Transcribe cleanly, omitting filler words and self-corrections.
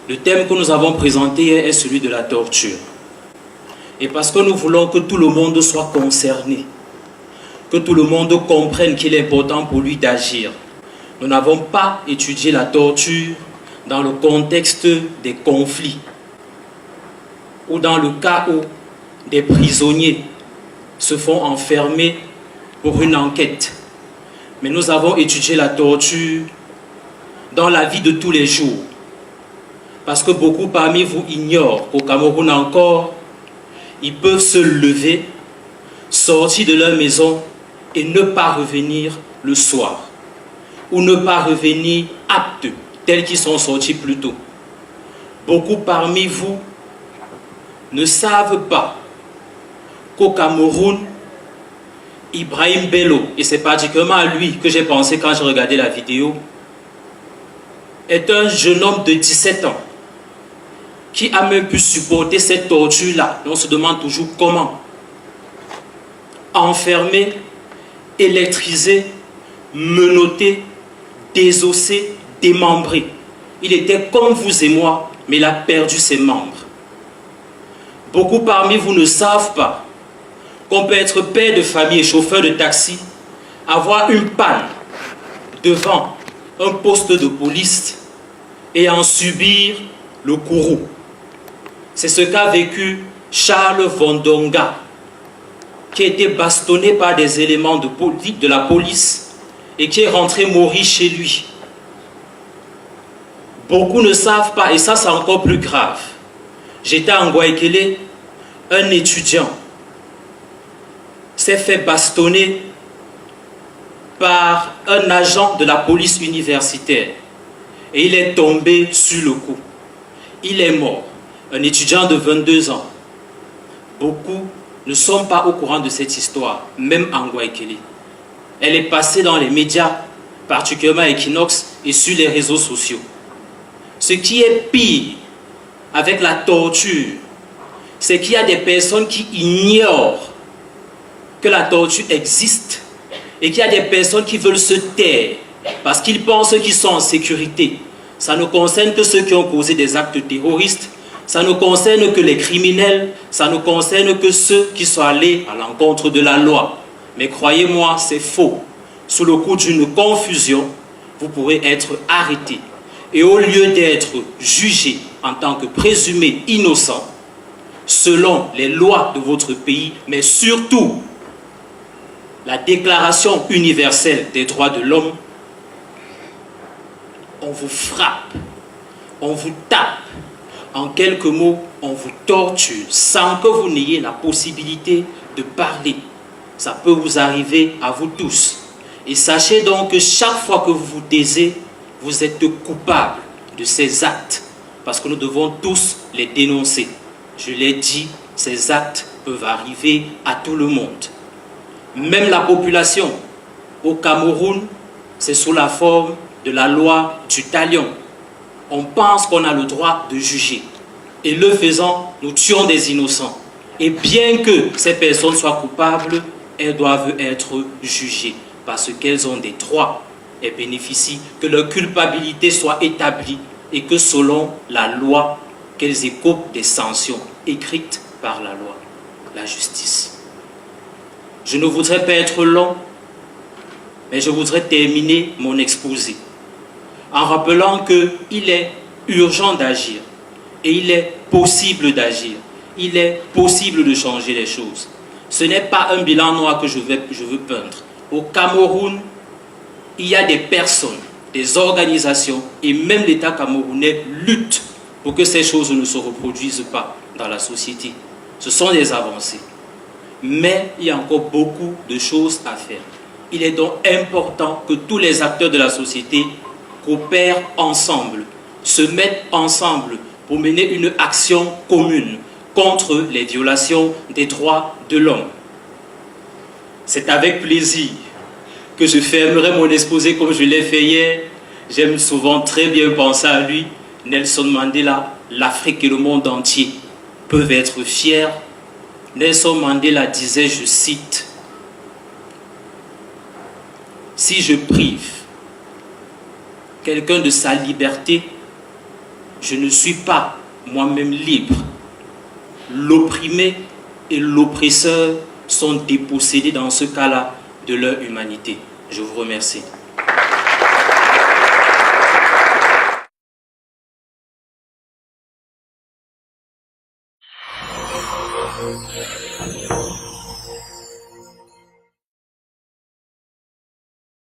Le thème que nous avons présenté est celui de la torture. Et parce que nous voulons que tout le monde soit concerné, que tout le monde comprenne qu'il est important pour lui d'agir, nous n'avons pas étudié la torture dans le contexte des conflits ou dans le cas où des prisonniers se font enfermer pour une enquête. Mais nous avons étudié la torture dans la vie de tous les jours. Parce que beaucoup parmi vous ignorent qu'au Cameroun encore, ils peuvent se lever, sortir de leur maison et ne pas revenir le soir. Ou ne pas revenir aptes, tels qu'ils sont sortis plus tôt. Beaucoup parmi vous ne savent pas qu'au Cameroun, Ibrahim Bello, et c'est particulièrement à lui que j'ai pensé quand j'ai regardé la vidéo, est un jeune homme de 17 ans qui a même pu supporter cette torture-là. On se demande toujours comment. Enfermé, électrisé, menotté, désossé, démembré. Il était comme vous et moi, mais il a perdu ses membres. Beaucoup parmi vous ne savent pas qu'on peut être père de famille et chauffeur de taxi, avoir une panne devant un poste de police et en subir le courroux. C'est ce qu'a vécu Charles Vondonga, qui a été bastonné par des éléments de la police et qui est rentré mourir chez lui. Beaucoup ne savent pas, et ça c'est encore plus grave. J'étais à Ngouaikele, un étudiant s'est fait bastonner par un agent de la police universitaire et il est tombé sur le coup. Il est mort, un étudiant de 22 ans. Beaucoup ne sont pas au courant de cette histoire, même en Ngouaikele. Elle est passée dans les médias, particulièrement à Equinox et sur les réseaux sociaux. Ce qui est pire avec la torture, c'est qu'il y a des personnes qui ignorent que la torture existe et qu'il y a des personnes qui veulent se taire parce qu'ils pensent qu'ils sont en sécurité. Ça ne concerne que ceux qui ont causé des actes terroristes, ça ne concerne que les criminels, ça ne concerne que ceux qui sont allés à l'encontre de la loi. Mais croyez-moi, c'est faux. Sous le coup d'une confusion, vous pourrez être arrêté. Et au lieu d'être jugé en tant que présumé innocent, selon les lois de votre pays, mais surtout la Déclaration universelle des droits de l'homme, on vous frappe, on vous tape, en quelques mots, on vous torture sans que vous n'ayez la possibilité de parler. Ça peut vous arriver à vous tous. Et sachez donc que chaque fois que vous vous taisez, vous êtes coupable de ces actes, parce que nous devons tous les dénoncer. Je l'ai dit, ces actes peuvent arriver à tout le monde. Même la population au Cameroun, c'est sous la forme de la loi du talion. On pense qu'on a le droit de juger. Et le faisant, nous tuons des innocents. Et bien que ces personnes soient coupables, elles doivent être jugées parce qu'elles ont des droits et bénéficient que leur culpabilité soit établie et que selon la loi, qu'elles écopent des sanctions écrites par la loi, la justice. Je ne voudrais pas être long, mais je voudrais terminer mon exposé en rappelant qu'il est urgent d'agir et il est possible d'agir. Il est possible de changer les choses. Ce n'est pas un bilan noir que je veux peindre. Au Cameroun, il y a des personnes, des organisations et même l'État camerounais luttent pour que ces choses ne se reproduisent pas dans la société. Ce sont des avancées. Mais il y a encore beaucoup de choses à faire. Il est donc important que tous les acteurs de la société coopèrent ensemble, se mettent ensemble pour mener une action commune contre les violations des droits de l'homme. C'est avec plaisir que je fermerai mon exposé comme je l'ai fait hier. J'aime souvent très bien penser à lui. Nelson Mandela, l'Afrique et le monde entier peuvent être fiers. Nelson Mandela disait, je cite, « Si je prive quelqu'un de sa liberté, je ne suis pas moi-même libre. L'opprimé et l'oppresseur sont dépossédés dans ce cas-là de leur humanité. Je vous remercie.